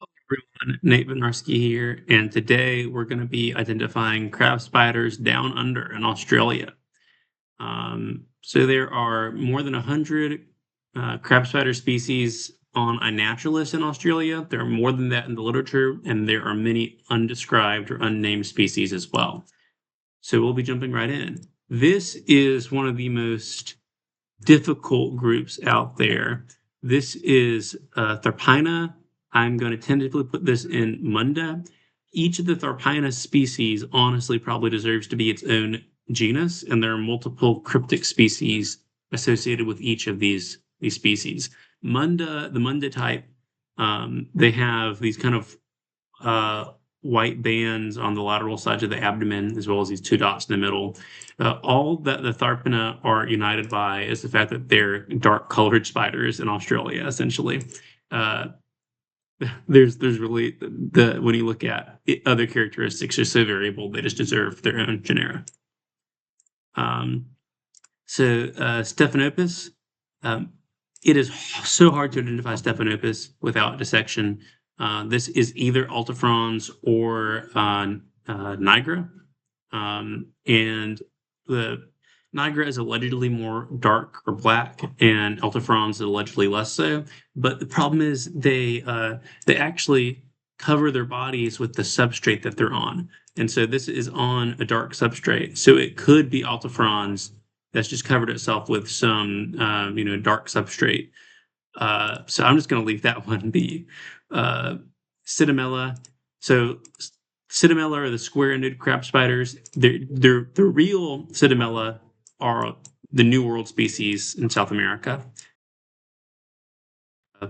Everyone, Nate Benarski here, and today we're going to be identifying crab spiders down under in Australia. So there are more than 100 crab spider species on iNaturalist in Australia. There are more than that in the literature, and there are many undescribed or unnamed species as well. So we'll be jumping right in. This is one of the most difficult groups out there. This is Tharpina. I'm going to tentatively put this in Munda. Each of the Tharpina species honestly probably deserves to be its own genus, and there are multiple cryptic species associated with each of these species. Munda, the Munda type, they have these kind of uh, white bands on the lateral sides of the abdomen, as well as these two dots in the middle. All that the Tharpina are united by is the fact that they're dark colored spiders in Australia, essentially. Uh, there's really the when you look at other characteristics, are so variable they just deserve their own genera. Um, Stephanopus, um, it is so hard to identify Stephanopus without dissection. This is either Altifrons or Nigra. And the Nigra is allegedly more dark or black, and Altifrons is allegedly less so. But the problem is they actually cover their bodies with the substrate that they're on. And so this is on a dark substrate. So it could be Altifrons that's just covered itself with some dark substrate. So I'm just going to leave that one be. Uh, Citamella. So Citamella are the square-ended crab spiders. The real Citamella are the New World species in South America. Uh,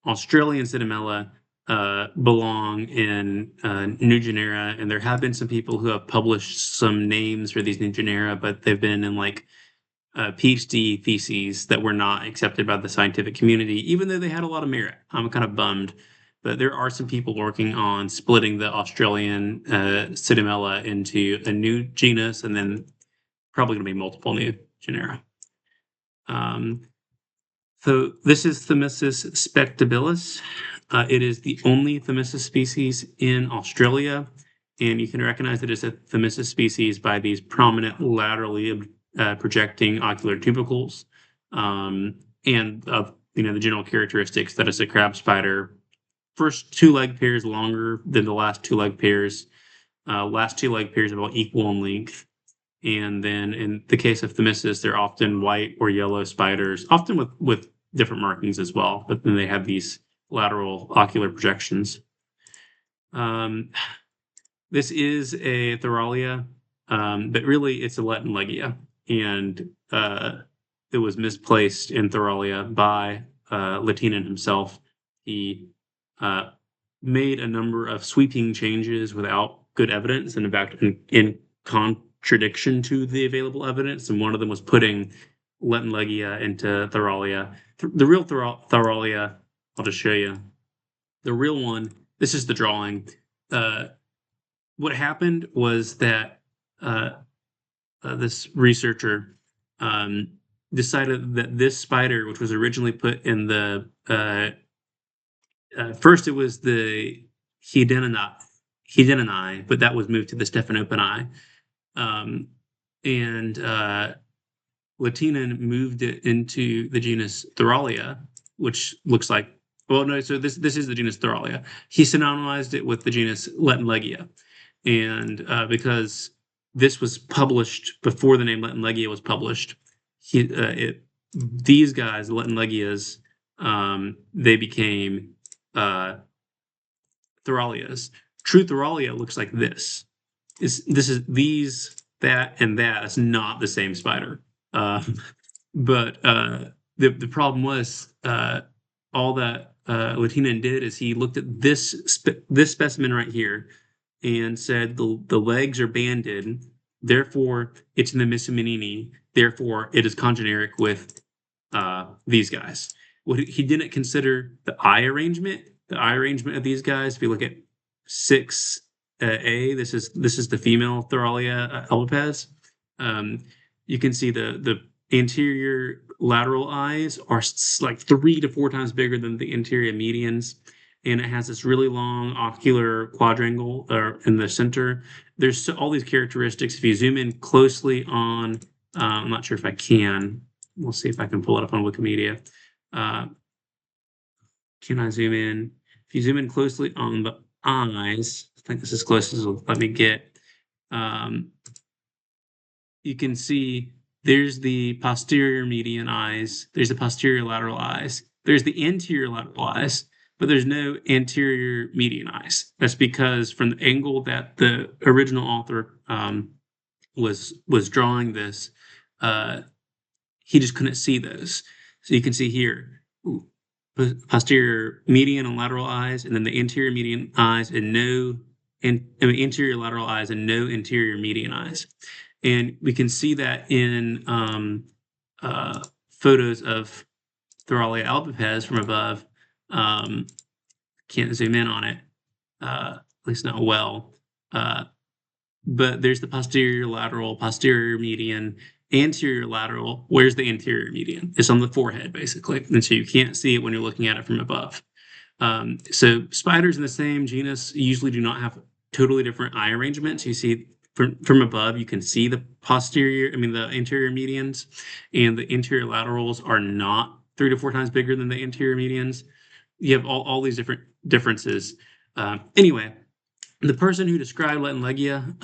Australian Citamella belong in new genera, and there have been some people who have published some names for these new genera, but they've been in like PhD theses that were not accepted by the scientific community, even though they had a lot of merit. I'm kind of bummed, but there are some people working on splitting the Australian Citamella into a new genus, and then probably going to be multiple new genera. Um, so this is Thymisis spectabilis. It is the only Thymisis species in Australia, and you can recognize it as a Thymisis species by these prominent laterally projecting ocular tubercles, and the general characteristics that is a crab spider. First two leg pairs longer than the last two leg pairs. Last two leg pairs about equal in length. And then in the case of Thymisis, they're often white or yellow spiders, often with different markings as well, but then they have these lateral ocular projections. Um, this is a Thoralia, but really it's a Legia, and it was misplaced in Thoralia by Latinin himself. He uh, made a number of sweeping changes without good evidence, and in fact, in contradiction to the available evidence. And one of them was putting Legia into Thoralia. The real Thoralia, I'll just show you. The real one, this is the drawing. What happened was that uh, this researcher um, decided that this spider, which was originally put in the first, it was the Hedeni, but that was moved to the Stephanopani. Um, and Latinin moved it into the genus Thoralia, which looks like, well, no, so this is the genus Thoralia. He synonymized it with the genus Legia. And because this was published before the name Legia was published, these guys, the Legias, they became Thoralias. True Thoralia looks like this. This is these, that, and that is not the same spider. Uh, but the problem was all that Latinin did is he looked at this specimen right here and said the legs are banded, therefore it's in the Missominini, therefore it is congeneric with these guys. What he didn't consider the eye arrangement. The eye arrangement of these guys. If you look at 6A, this is the female Thoralia albipes. You can see the anterior lateral eyes are like 3 to 4 times bigger than the interior medians. and it has this really long ocular quadrangle in the center. There's all these characteristics. If you zoom in closely on, I'm not sure if I can. We'll see if I can pull it up on Wikimedia. Uh, can I zoom in? If you zoom in closely on the eyes, I think this is as close as it'll let me get. Um, you can see there's the posterior median eyes, there's the posterior lateral eyes, there's the anterior lateral eyes, but there's no anterior median eyes. That's because from the angle that the original author was drawing this, uh, he just couldn't see those. So you can see here posterior median and lateral eyes, and then the anterior median eyes and no anterior lateral eyes and no interior median eyes. And we can see that in photos of Thoralia albipes from above. Can't zoom in on it, at least not well. But there's the posterior lateral, posterior median, anterior lateral. Where's the anterior median? It's on the forehead, basically. And so you can't see it when you're looking at it from above. So spiders in the same genus usually do not have totally different eye arrangements. You see from above, you can see the the anterior medians, and the anterior laterals are not 3 to 4 times bigger than the anterior medians. You have all these different differences. Anyway, the person who described Lettenlegia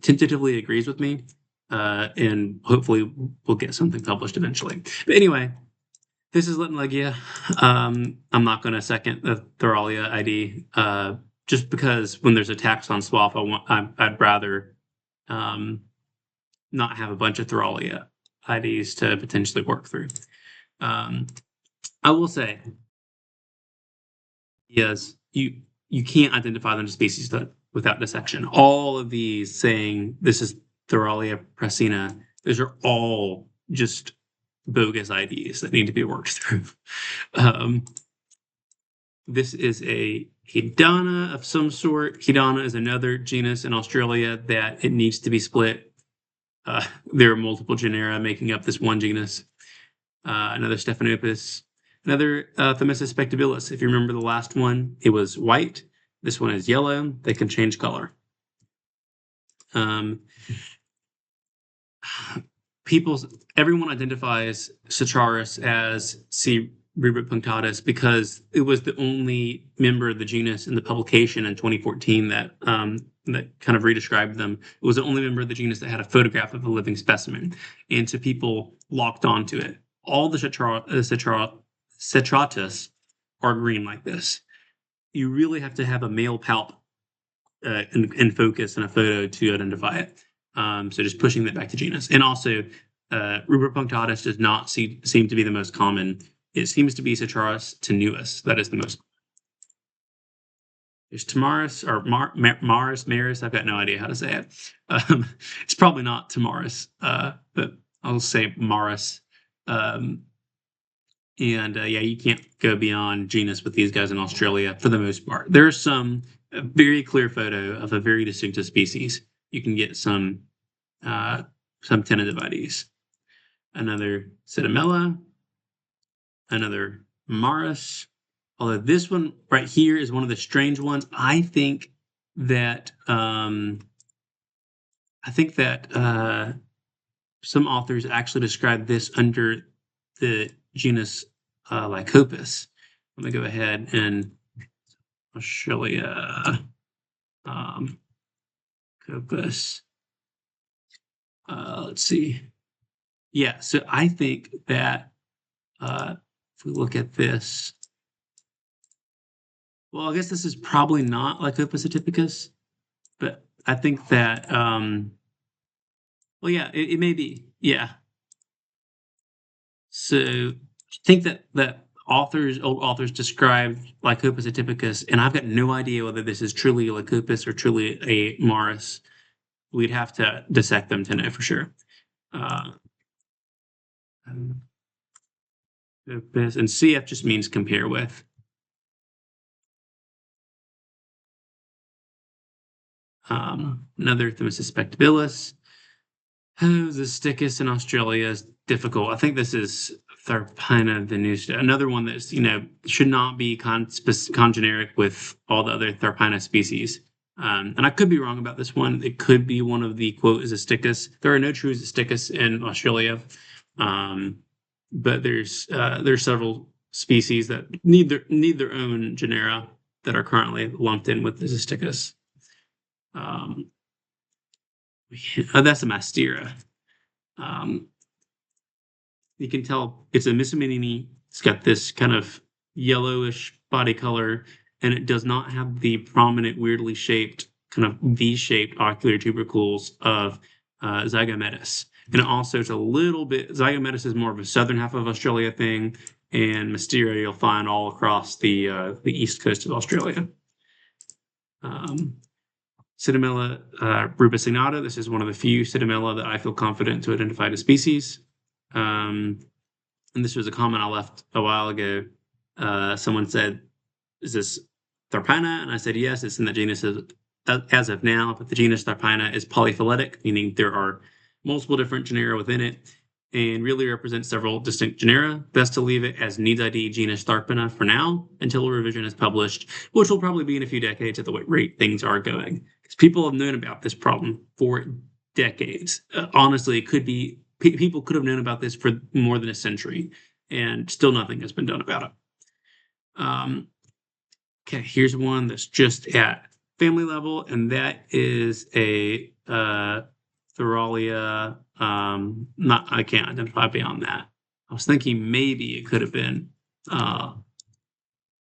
tentatively agrees with me, and hopefully we'll get something published eventually. But anyway, this is Lettenlegia. I'm not going to second the Thoralia ID, just because when there's a taxon swap, I'd rather not have a bunch of Thoralia IDs to potentially work through. I will say, yes, you can't identify them as species without dissection. All of these saying this is Thoralia prasina, those are all just bogus IDs that need to be worked through. This is a Hedana of some sort. Hedana is another genus in Australia that it needs to be split. There are multiple genera making up this one genus. Another Stephanopus, another Thymicis spectabilis. If you remember the last one, it was white. This one is yellow. They can change color. Everyone identifies Cicharis as C. rubra because it was the only member of the genus in the publication in 2014 that kind of redescribed them. It was the only member of the genus that had a photograph of a living specimen, and so people locked onto it. All the Citratus are green like this. You really have to have a male palp in focus in a photo to identify it. So just pushing that back to genus. And also, Rubra punctatus does not seem to be the most common. It seems to be Cicharis tenuis. That is the most. There's Tamaris or Maris. I've got no idea how to say it. It's probably not Tamaris, but I'll say Maris. Yeah, you can't go beyond genus with these guys in Australia for the most part. There's a very clear photo of a very distinctive species. You can get some tentative IDs. Another Citamella, another Maris. Although this one right here is one of the strange ones. I think that some authors actually describe this under the genus Lycopus. Let me go ahead and Australia Copus. Let's see. Yeah, so I think that if we look at this, well, I guess this is probably not Lycopus atypicus, but I think that, well, yeah, it may be. Yeah. So I think that old authors described Lycopus atypicus, and I've got no idea whether this is truly a Lycopus or truly a Maris. We'd have to dissect them to know for sure. And CF just means compare with. Another Thymicis spectabilis. Oh, the Stickus in Australia is difficult. I think this is Tharpina venusta, another one that's, should not be congeneric with all the other Tharpina species. And I could be wrong about this one. It could be one of the quote Xysticus. There are no true Xysticus in Australia, um, but there's several species that need their own genera that are currently lumped in with the Xysticus. Um, that's a Mastera. Um, you can tell it's a Miscimini. It's got this kind of yellowish body color, and it does not have the prominent, weirdly shaped, kind of V-shaped ocular tubercles of Zygometis. And it also is a little bit, Zygometis is more of a southern half of Australia thing, and Mystera you'll find all across the east coast of Australia. Um, Cytomella rubicignata. This is one of the few Cytomella that I feel confident to identify as species. Um, and this was a comment I left a while ago. Someone said, "Is this Tharpina?" And I said, "Yes, it's in the genus as of now, but the genus Tharpina is polyphyletic, meaning there are multiple different genera within it, and really represents several distinct genera. Best to leave it as needs ID genus Tharpina for now until a revision is published, which will probably be in a few decades at the rate things are going. Because people have known about this problem for decades. Honestly, it could be people could have known about this for more than a century, and still nothing has been done about it. Okay, here's one that's just at family level, and that is a Thoralia. Not, I can't identify beyond that. I was thinking maybe it could have been, uh,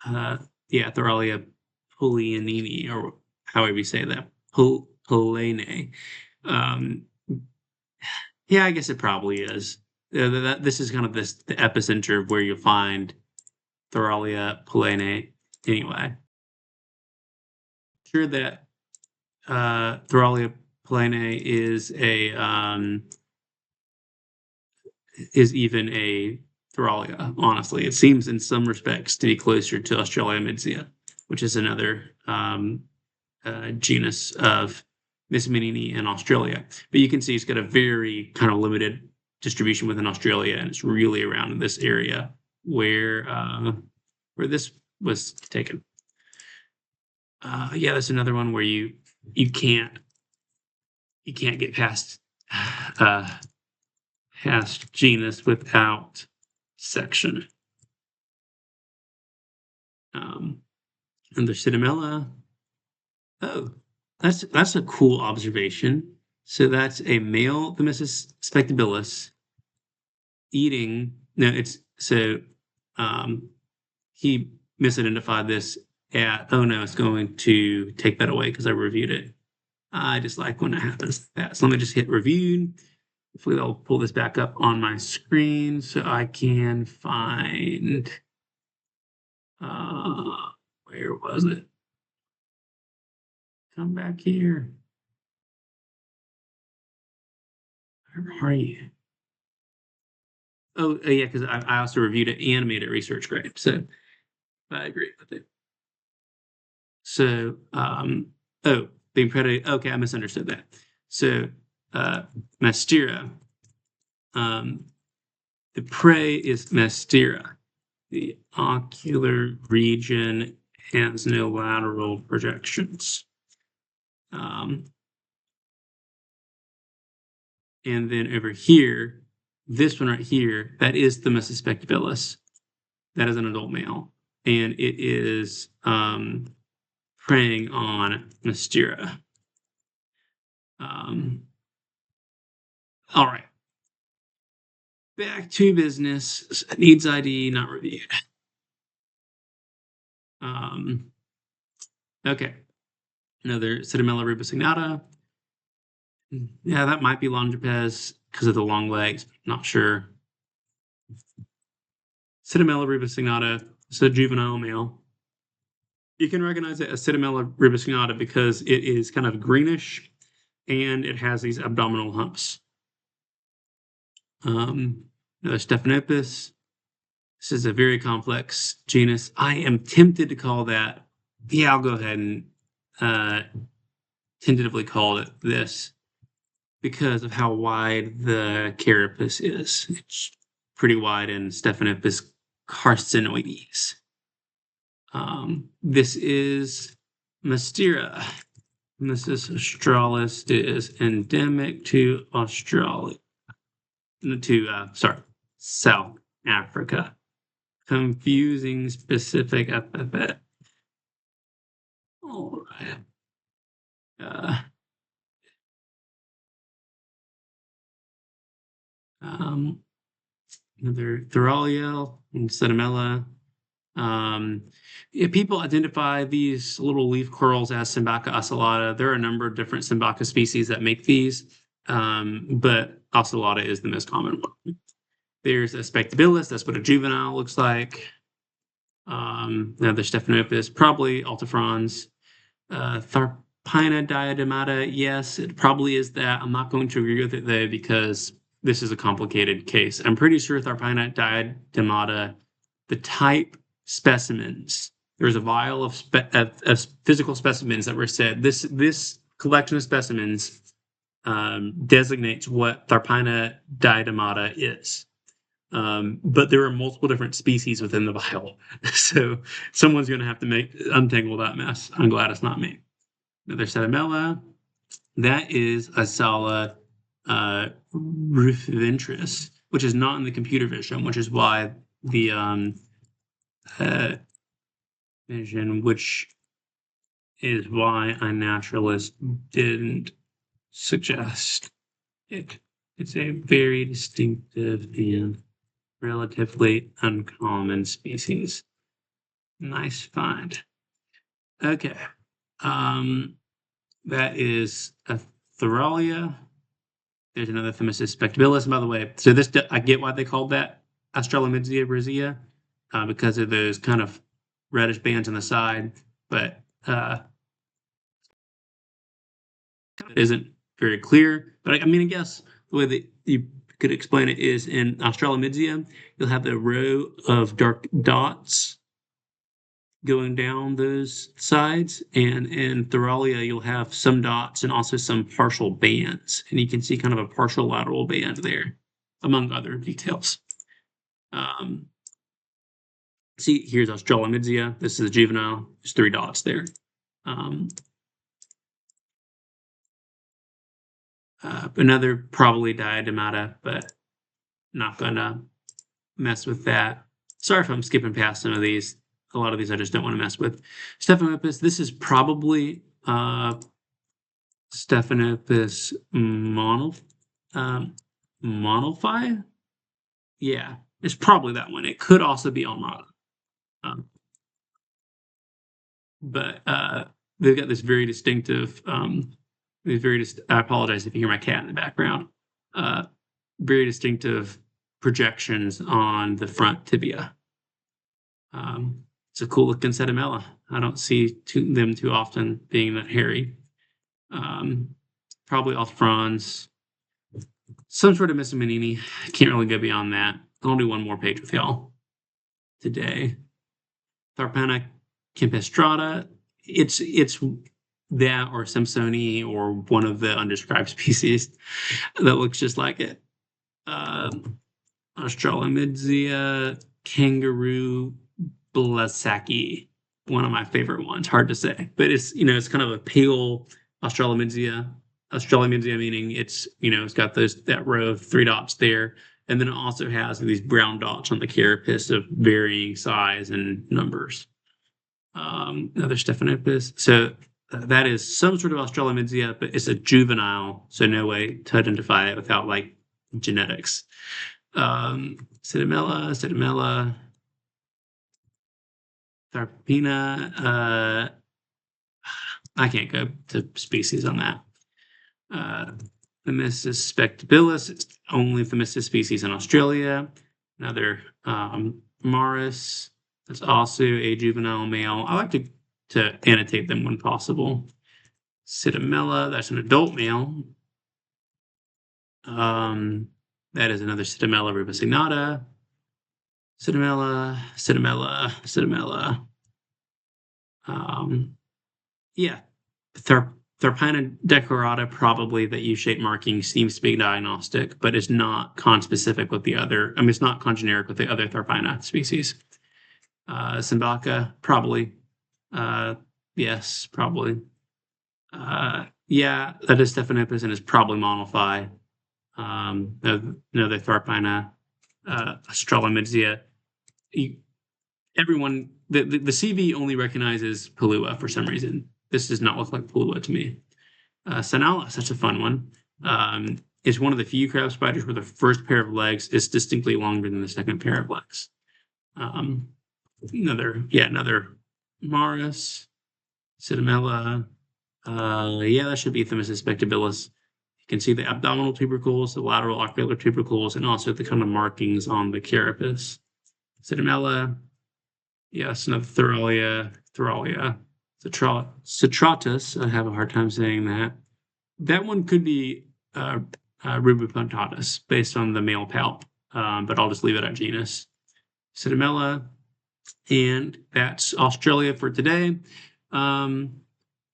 yeah, Thoralia pulianini, or however you say that, Pulene. Um, yeah, I guess it probably is. This is kind of the epicenter of where you'll find Thoralia pulene. Anyway, sure that Thoralia planae is even a Thoralia. Honestly, it seems in some respects to be closer to Australia midsia, which is another genus of Miscimini in Australia. But you can see it's got a very kind of limited distribution within Australia, and it's really around this area where this was taken. Yeah, that's another one where you can't get uh, past genus without section. And the Citamella. Oh, that's a cool observation. So that's a male Themyscus spectabilis eating. No, it's so he misidentified this at. Oh no, it's going to take that away because I reviewed it. I just like when it happens like that. So let me just hit review. Hopefully I'll pull this back up on my screen so I can find, where was it? Come back here. Where are you? Oh, yeah, because I also reviewed it and made it research grade. So I agree with it. So, oh, being predated. Okay, I misunderstood that. So, Mastera, um, the prey is Mastera. The ocular region has no lateral projections. And then over here, this one right here, that is the Themyscus spectabilis. That is an adult male. And it is preying on Mystera. All right. Back to business. Needs ID, not reviewed. Okay. Another Cytomella rubicignata. Yeah, that might be Longippes because of the long legs. Not sure. Cytomella rubicignata. It's a juvenile male. You can recognize it as Cytomella rubicignata because it is kind of greenish and it has these abdominal humps. Stephanopus. This is a very complex genus. I am tempted to call that. Yeah, I'll go ahead and tentatively call it this because of how wide the carapace is. pretty wide in Stephanopus carcinoides. This is Mystera. Mrs. australis is endemic to Australia, South Africa. Confusing specific epithet. All right. Uh, um, Another Thoraliel and Cetamella. Yeah, people identify these little leaf curls as Simbaca ocellata. There are a number of different Simbaca species that make these, but ocellata is the most common one. There's a spectabilis. That's what a juvenile looks like. Another Stephanopus, probably Altifrons. Tharpina diademata, yes, it probably is that. I'm not going to agree with it though because this is a complicated case. I'm pretty sure Tharpina diademata, the type specimens, there's a vial of physical specimens that were said. This collection of specimens designates what Tharpina diademata is. But there are multiple different species within the vial. So someone's going to have to untangle that mess. I'm glad it's not me. Another Cetamella. That is a Sala rufiventris, which is not in the computer vision, which is why the uh, vision, which is why iNaturalist didn't suggest it. It's a very distinctive and relatively uncommon species. Nice find. Okay. That is a Thoralia. There's another Thymicis spectabilis. By the way, so this I get why they called that Australomyzia brazia, because of those kind of reddish bands on the side, but it isn't very clear. But I mean, I guess the way that you could explain it is in Australomyzia, you'll have the row of dark dots going down those sides, and in Thoralia you'll have some dots and also some partial bands, and you can see kind of a partial lateral band there, among other details. See, here's Australomyzia. This is a juvenile. There's 3 dots there. Another probably diademata, but not gonna mess with that. Sorry if I'm skipping past some of these. A lot of these I just don't want to mess with. Stephanopus, this is probably Stephanopus monophyte. Yeah, it's probably that one. It could also be Almada. Um, but they've got this very distinctive, I apologize if you hear my cat in the background, very distinctive projections on the front tibia. It's a cool looking Cetamella. I don't see them too often being that hairy. Probably Alfrons, some sort of Missamanini. I can't really go beyond that. I'll do one more page with y'all today. Tharpana campestrata. It's that or Simpsoni or one of the undescribed species that looks just like it. Australomyzia kangaroo blasaki, one of my favorite ones. Hard to say, but it's kind of a pale Australomyzia. Australomyzia meaning it's got that row of 3 dots there, and then it also has these brown dots on the carapace of varying size and numbers. Another Stephanopus. So that is some sort of Australomyzia, but it's a juvenile, so no way to identify it without like genetics. Citamella, Tharpina. I can't go to species on that. Thymicis spectabilis. It's only Thymicis species in Australia. Another Maris. That's also a juvenile male. I like to annotate them when possible. Citamella. That's an adult male. That is another Citamella rubissignata. Citamella. Yeah. Tharpina decorata, probably that U-shaped marking seems to be diagnostic, but it's not conspecific with the other. I mean, it's not congeneric with the other Tharpina species. Simbaka, probably. Uh, yes, probably. Yeah, that is Stephanopus and is probably monophyly. Another Tharpina, Australomyzia. Everyone, the CV only recognizes Palua for some reason. This does not look like Palua to me. Sanala, such a fun one. Is one of the few crab spiders where the first pair of legs is distinctly longer than the second pair of legs. Um, another Maris, Citamella. Yeah, that should be Thymus spectabilis. You can see the abdominal tubercles, the lateral ocular tubercles, and also the kind of markings on the carapace. Citamella, yes, another Theralia, Citratus. I have a hard time saying that. That one could be Rubipuntatus based on the male palp, but I'll just leave it at genus. Citamella, and that's Australia for today.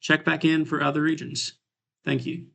Check back in for other regions. Thank you.